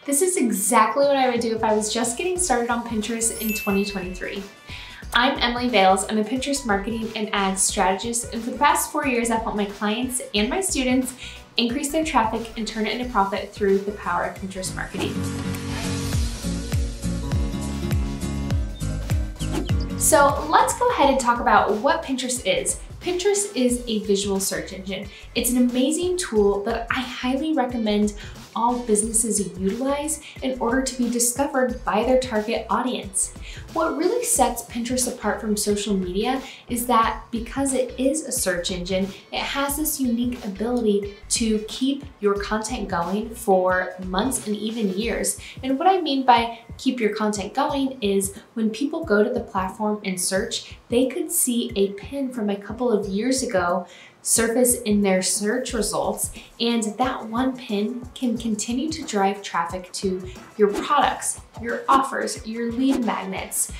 This is exactly what I would do if I was just getting started on Pinterest in 2023. I'm Emily Vales. I'm a Pinterest marketing and ads strategist, and for the past 4 years, I've helped my clients and my students increase their traffic and turn it into profit through the power of Pinterest marketing. So let's go ahead and talk about what Pinterest is. Pinterest is a visual search engine. It's an amazing tool that I highly recommend all businesses utilize in order to be discovered by their target audience. What really sets Pinterest apart from social media is that because it is a search engine, it has this unique ability to keep your content going for months and even years. And what I mean by keep your content going is when people go to the platform and search, they could see a pin from a couple of years ago surface in their search results, and that one pin can continue to drive traffic to your products, your offers, your lead magnets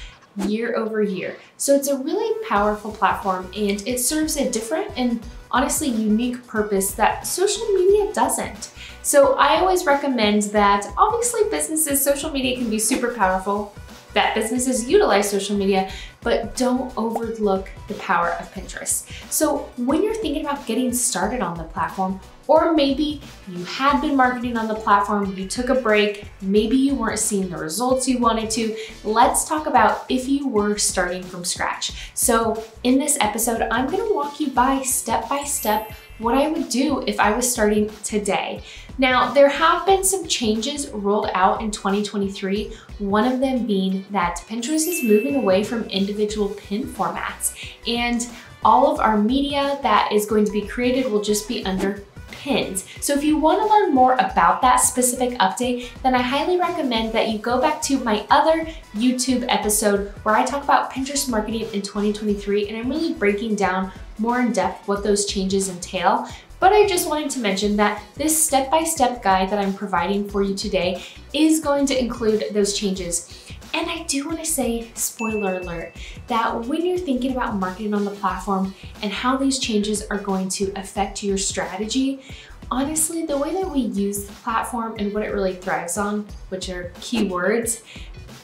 year over year. So it's a really powerful platform, and it serves a different and honestly unique purpose that social media doesn't. So I always recommend that obviously businesses, social media can be super powerful, that businesses utilize social media, but don't overlook the power of Pinterest. So when you're thinking about getting started on the platform, or maybe you had been marketing on the platform, you took a break, maybe you weren't seeing the results you wanted to, let's talk about if you were starting from scratch. So in this episode, I'm gonna walk you step by step what I would do if I was starting today. Now, there have been some changes rolled out in 2023, one of them being that Pinterest is moving away from individual pin formats, and all of our media that is going to be created will just be under pins. So if you want to learn more about that specific update, then I highly recommend that you go back to my other YouTube episode where I talk about Pinterest marketing in 2023, and I'm really breaking down more in depth what those changes entail. But I just wanted to mention that this step-by-step guide that I'm providing for you today is going to include those changes. And I do want to say, spoiler alert, that when you're thinking about marketing on the platform and how these changes are going to affect your strategy, honestly, the way that we use the platform and what it really thrives on, which are keywords,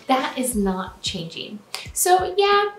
that is not changing. So yeah,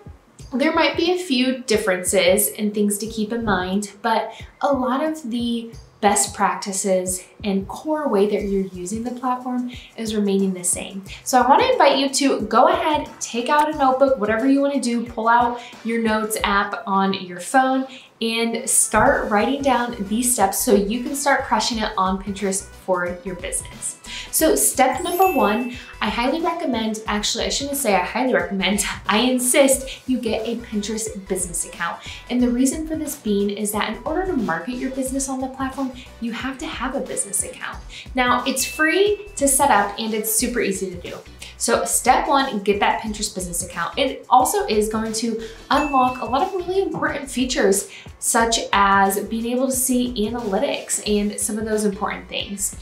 there might be a few differences and things to keep in mind, but a lot of the best practices and core way that you're using the platform is remaining the same. So I want to invite you to go ahead, take out a notebook, whatever you want to do, pull out your notes app on your phone and start writing down these steps so you can start crushing it on Pinterest for your business. So step number one, I highly recommend, actually I shouldn't say I highly recommend, I insist you get a Pinterest business account. And the reason for this being is that in order to market your business on the platform, you have to have a business account. Now it's free to set up and it's super easy to do. So step one, get that Pinterest business account. It also is going to unlock a lot of really important features, such as being able to see analytics and some of those important things.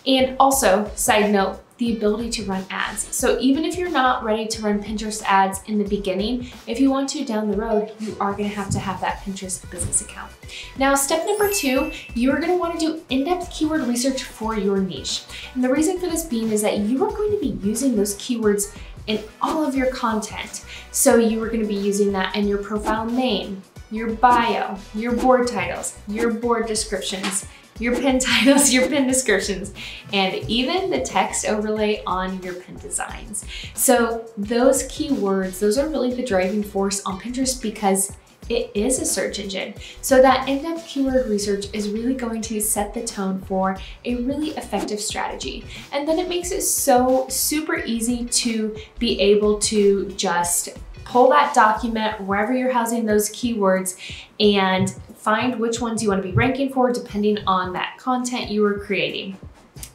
And also, side note, the ability to run ads. So even if you're not ready to run Pinterest ads in the beginning, if you want to down the road, you are gonna have to have that Pinterest business account. Now, step number two, you are gonna wanna do in-depth keyword research for your niche. And the reason for this being is that you are going to be using those keywords in all of your content. So you are gonna be using that in your profile name, your bio, your board titles, your board descriptions, your pin titles, your pin descriptions, and even the text overlay on your pin designs. So those keywords, those are really the driving force on Pinterest because it is a search engine. So that in-depth keyword research is really going to set the tone for a really effective strategy. And then it makes it so super easy to be able to just pull that document wherever you're housing those keywords and find which ones you want to be ranking for depending on that content you are creating.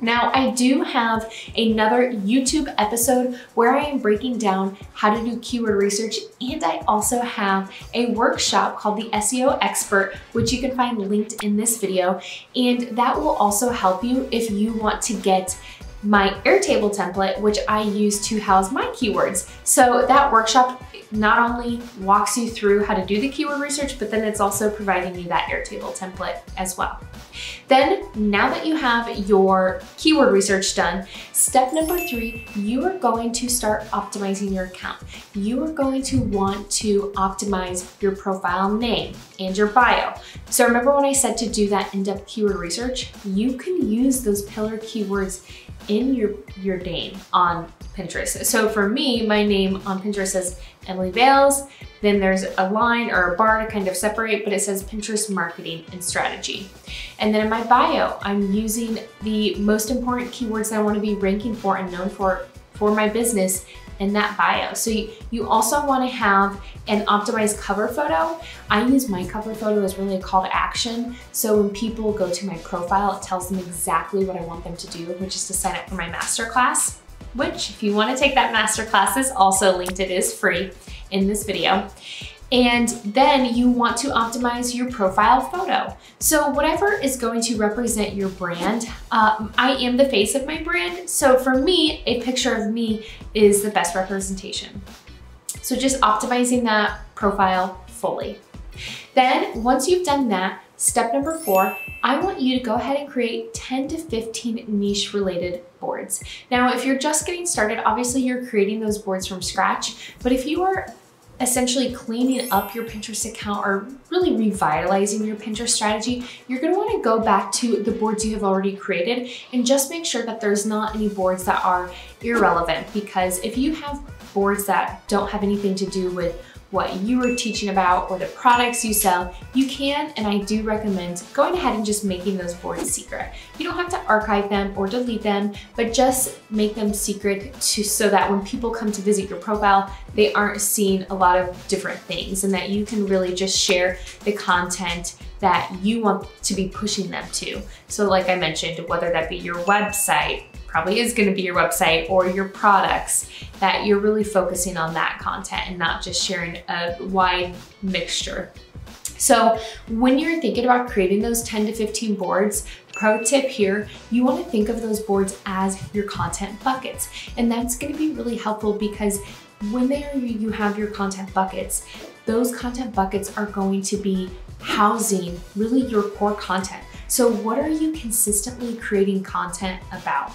Now, I do have another YouTube episode where I am breaking down how to do keyword research, and I also have a workshop called the SEO Expert, which you can find linked in this video, and that will also help you if you want to get my Airtable template, which I use to house my keywords. So that workshop not only walks you through how to do the keyword research, but then it's also providing you that Airtable template as well. Then, now that you have your keyword research done, step number 3, you are going to start optimizing your account. You are going to want to optimize your profile name and your bio. So remember when I said to do that in-depth keyword research? You can use those pillar keywords in your name on Pinterest. So for me, my name on Pinterest says Emily Bales, then there's a line or a bar to kind of separate, but it says Pinterest marketing and strategy. And then in my bio, I'm using the most important keywords that I want to be ranking for and known for my business in that bio. So you also want to have an optimized cover photo. I use my cover photo as really a call to action. So when people go to my profile, it tells them exactly what I want them to do, which is to sign up for my masterclass, which if you want to take that masterclass is also linked, it is free in this video. And then you want to optimize your profile photo. So whatever is going to represent your brand, I am the face of my brand. So for me, a picture of me is the best representation. So just optimizing that profile fully. Then once you've done that, step number 4, I want you to go ahead and create 10 to 15 niche related boards. Now, if you're just getting started, obviously you're creating those boards from scratch, but if you are essentially cleaning up your Pinterest account or really revitalizing your Pinterest strategy, you're gonna wanna go back to the boards you have already created and just make sure that there's not any boards that are irrelevant, because if you have boards that don't have anything to do with what you are teaching about or the products you sell, you can, and I do recommend going ahead and just making those boards secret. You don't have to archive them or delete them, but just make them secret so that when people come to visit your profile, they aren't seeing a lot of different things, and that you can really just share the content that you want to be pushing them to. So like I mentioned, whether that be your website, probably is gonna be your website, or your products, that you're really focusing on that content and not just sharing a wide mixture. So when you're thinking about creating those 10 to 15 boards, pro tip here, you wanna think of those boards as your content buckets. And that's gonna be really helpful because when you have your content buckets, those content buckets are going to be housing really your core content. So what are you consistently creating content about?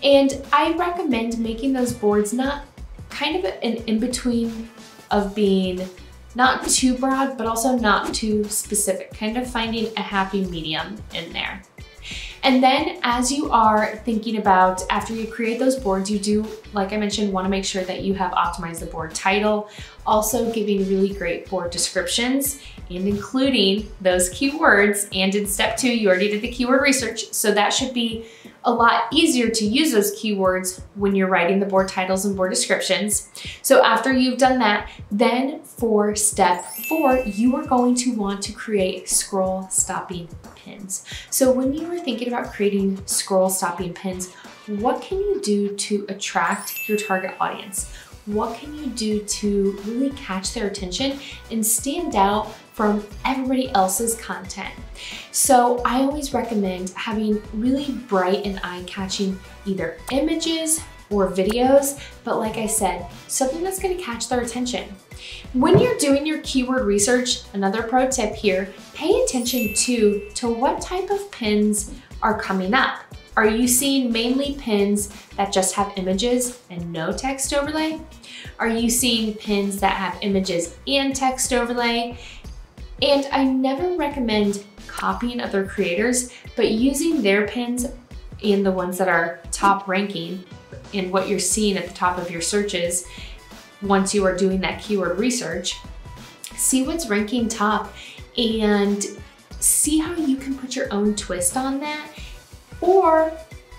And I recommend making those boards not kind of an in-between of being not too broad, but also not too specific, kind of finding a happy medium in there. And then as you are thinking about, after you create those boards, you do, like I mentioned, want to make sure that you have optimized the board title, also giving really great board descriptions and including those keywords. And in step 2, you already did the keyword research, so that should be a lot easier to use those keywords when you're writing the board titles and board descriptions. So after you've done that, then for step 4, you are going to want to create scroll stopping pins. So when you are thinking about creating scroll stopping pins, what can you do to attract your target audience? What can you do to really catch their attention and stand out from everybody else's content? So I always recommend having really bright and eye-catching either images or videos, but like I said, something that's gonna catch their attention. When you're doing your keyword research, another pro tip here, pay attention to what type of pins are coming up. Are you seeing mainly pins that just have images and no text overlay? Are you seeing pins that have images and text overlay? And I never recommend copying other creators, but using their pins and the ones that are top ranking and what you're seeing at the top of your searches once you are doing that keyword research, see what's ranking top and see how you can put your own twist on that, or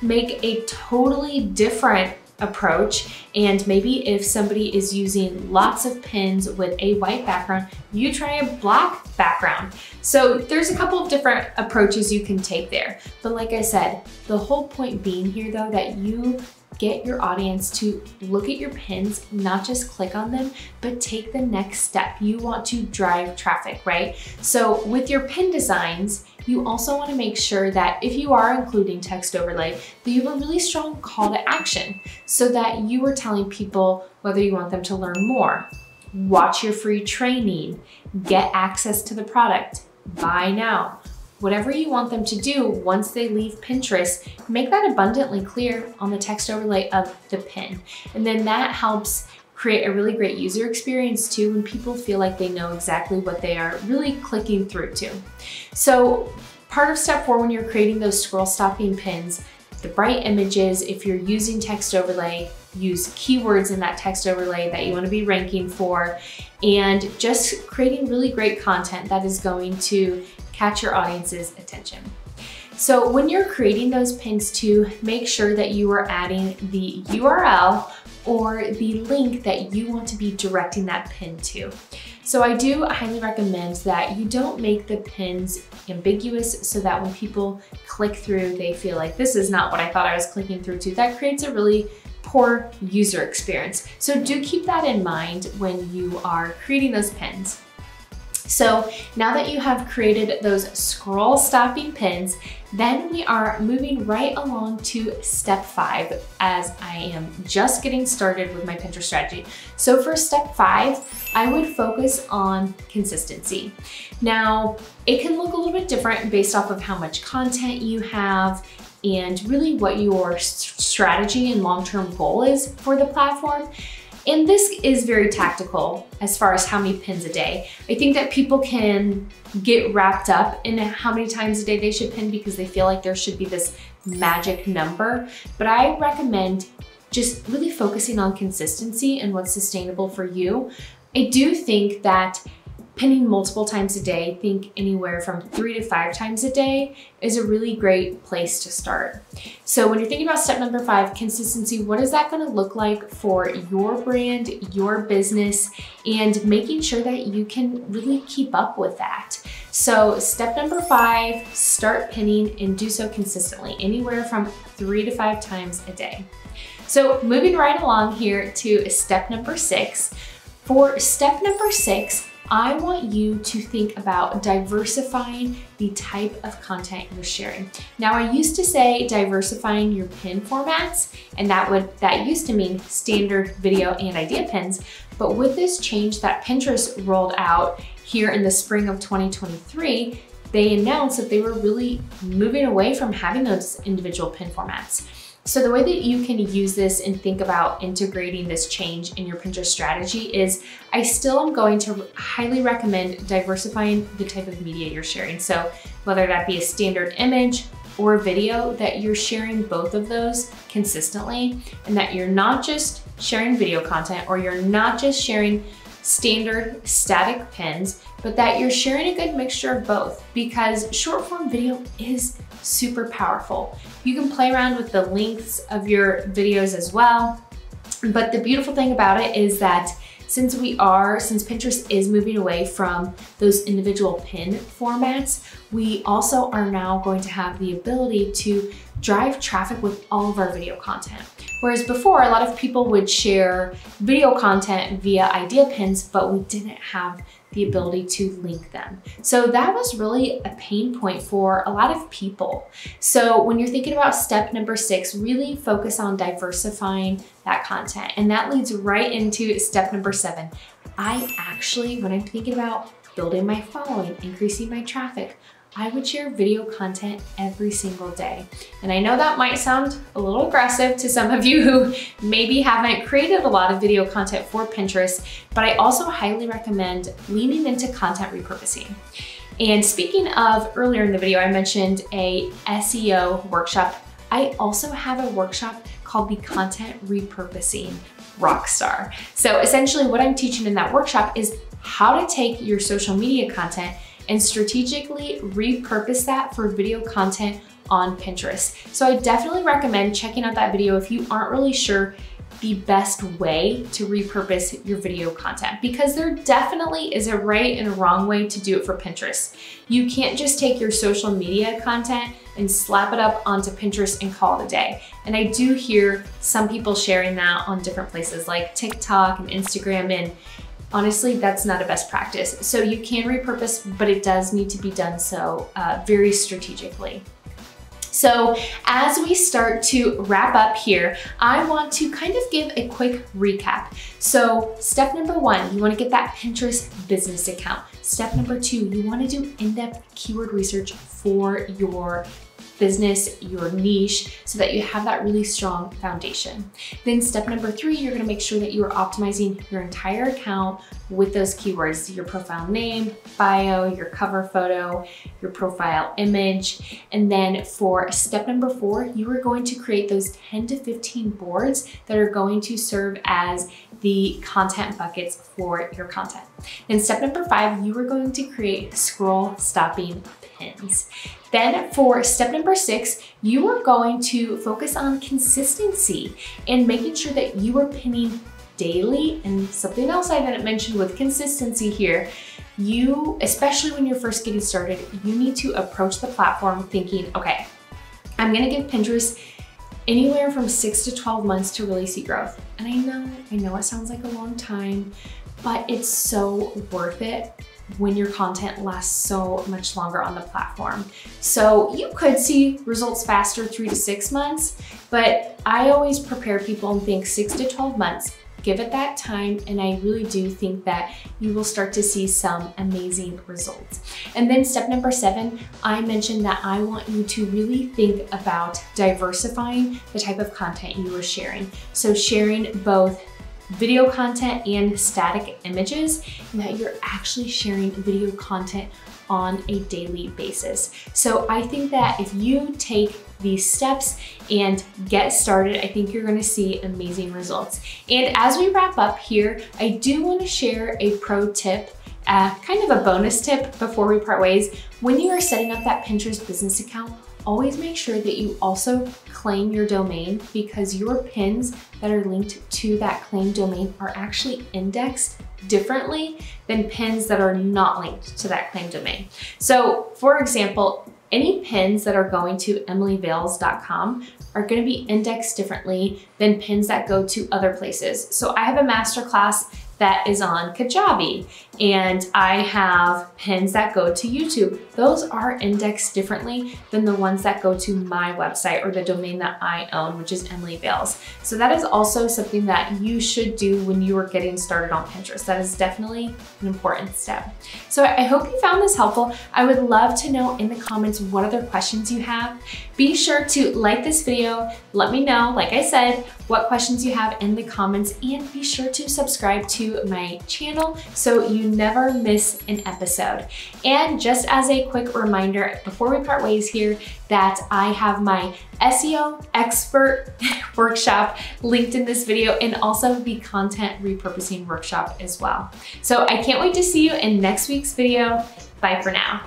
make a totally different approach. And maybe if somebody is using lots of pins with a white background, you try a black background. So there's a couple of different approaches you can take there. But like I said, the whole point being here though, that you get your audience to look at your pins, not just click on them, but take the next step. You want to drive traffic, right? So with your pin designs, you also want to make sure that if you are including text overlay, that you have a really strong call to action so that you are telling people whether you want them to learn more, watch your free training, get access to the product, buy now, whatever you want them to do once they leave Pinterest, make that abundantly clear on the text overlay of the pin. And then that helps create a really great user experience too when people feel like they know exactly what they are really clicking through to. So part of step 4 when you're creating those scroll stopping pins, the bright images, if you're using text overlay, use keywords in that text overlay that you want to be ranking for, and just creating really great content that is going to catch your audience's attention. So when you're creating those pins too, make sure that you are adding the URL or the link that you want to be directing that pin to. So I do highly recommend that you don't make the pins ambiguous so that when people click through, they feel like this is not what I thought I was clicking through to. That creates a really poor user experience. So do keep that in mind when you are creating those pins. So now that you have created those scroll stopping pins, then we are moving right along to step 5 as I am just getting started with my Pinterest strategy. So for step 5, I would focus on consistency. Now, it can look a little bit different based off of how much content you have and really what your strategy and long-term goal is for the platform. And this is very tactical as far as how many pins a day. I think that people can get wrapped up in how many times a day they should pin because they feel like there should be this magic number. But I recommend just really focusing on consistency and what's sustainable for you. I do think that pinning multiple times a day, think anywhere from 3 to 5 times a day, is a really great place to start. So when you're thinking about step number 5, consistency, what is that gonna look like for your brand, your business, and making sure that you can really keep up with that. So step number 5, start pinning and do so consistently, anywhere from 3 to 5 times a day. So moving right along here to step number 6. For step number 6, I want you to think about diversifying the type of content you're sharing. Now, I used to say diversifying your pin formats, and that used to mean standard video and idea pins. But with this change that Pinterest rolled out here in the spring of 2023, they announced that they were really moving away from having those individual pin formats. So the way that you can use this and think about integrating this change in your Pinterest strategy is I still am going to highly recommend diversifying the type of media you're sharing. So whether that be a standard image or video, that you're sharing both of those consistently and that you're not just sharing video content or you're not just sharing standard static pins, but that you're sharing a good mixture of both, because short form video is super powerful. You can play around with the lengths of your videos as well. But the beautiful thing about it is that since Pinterest is moving away from those individual pin formats, we also are now going to have the ability to drive traffic with all of our video content. Whereas before, a lot of people would share video content via idea pins, but we didn't have the ability to link them. So that was really a pain point for a lot of people. So when you're thinking about step number 6, really focus on diversifying that content. And that leads right into step number 7. When I'm thinking about building my following, increasing my traffic, I would share video content every single day. And I know that might sound a little aggressive to some of you who maybe haven't created a lot of video content for Pinterest, but I also highly recommend leaning into content repurposing. And speaking of, earlier in the video, I mentioned a SEO workshop. I also have a workshop called the Content Repurposing Rockstar. So essentially what I'm teaching in that workshop is how to take your social media content and strategically repurpose that for video content on Pinterest. So I definitely recommend checking out that video if you aren't really sure the best way to repurpose your video content, because there definitely is a right and a wrong way to do it for Pinterest. You can't just take your social media content and slap it up onto Pinterest and call it a day. And I do hear some people sharing that on different places like TikTok and Instagram, and honestly, that's not a best practice. So you can repurpose, but it does need to be done so very strategically. So as we start to wrap up here, I want to kind of give a quick recap. So step number 1, you want to get that Pinterest business account. Step number 2, you want to do in-depth keyword research for your business, your niche, so that you have that really strong foundation. Then step number 3, you're gonna make sure that you are optimizing your entire account with those keywords, your profile name, bio, your cover photo, your profile image. And then for step number 4, you are going to create those 10 to 15 boards that are going to serve as the content buckets for your content. Then step number 5, you are going to create scroll stopping pins. Then for step number 6, you are going to focus on consistency and making sure that you are pinning daily. And something else I didn't mention with consistency here, you, especially when you're first getting started, you need to approach the platform thinking, okay, I'm gonna give Pinterest anywhere from 6 to 12 months to really see growth. And I know it sounds like a long time, but it's so worth it when your content lasts so much longer on the platform. So you could see results faster 3 to 6 months, but I always prepare people and think 6 to 12 months. Give it that time, and I really do think that you will start to see some amazing results. And then step number 7, I mentioned that I want you to really think about diversifying the type of content you are sharing. So sharing both video content and static images, and that you're actually sharing video content on a daily basis. So I think that if you take these steps and get started, I think you're gonna see amazing results. And as we wrap up here, I do wanna share a pro tip, kind of a bonus tip before we part ways. When you are setting up that Pinterest business account, always make sure that you also claim your domain, because your pins that are linked to that claimed domain are actually indexed differently than pins that are not linked to that claimed domain. So for example, any pins that are going to emilyvales.com are going to be indexed differently than pins that go to other places. So I have a masterclass that is on Kajabi, and I have pins that go to YouTube. Those are indexed differently than the ones that go to my website or the domain that I own, which is Emily Vales. So that is also something that you should do when you are getting started on Pinterest. That is definitely an important step. So I hope you found this helpful. I would love to know in the comments what other questions you have. Be sure to like this video. Let me know, like I said, what questions you have in the comments, and be sure to subscribe to my channel so you never miss an episode. And just as a quick reminder before we part ways here, that I have my SEO expert workshop linked in this video, and also the content repurposing workshop as well. So I can't wait to see you in next week's video. Bye for now.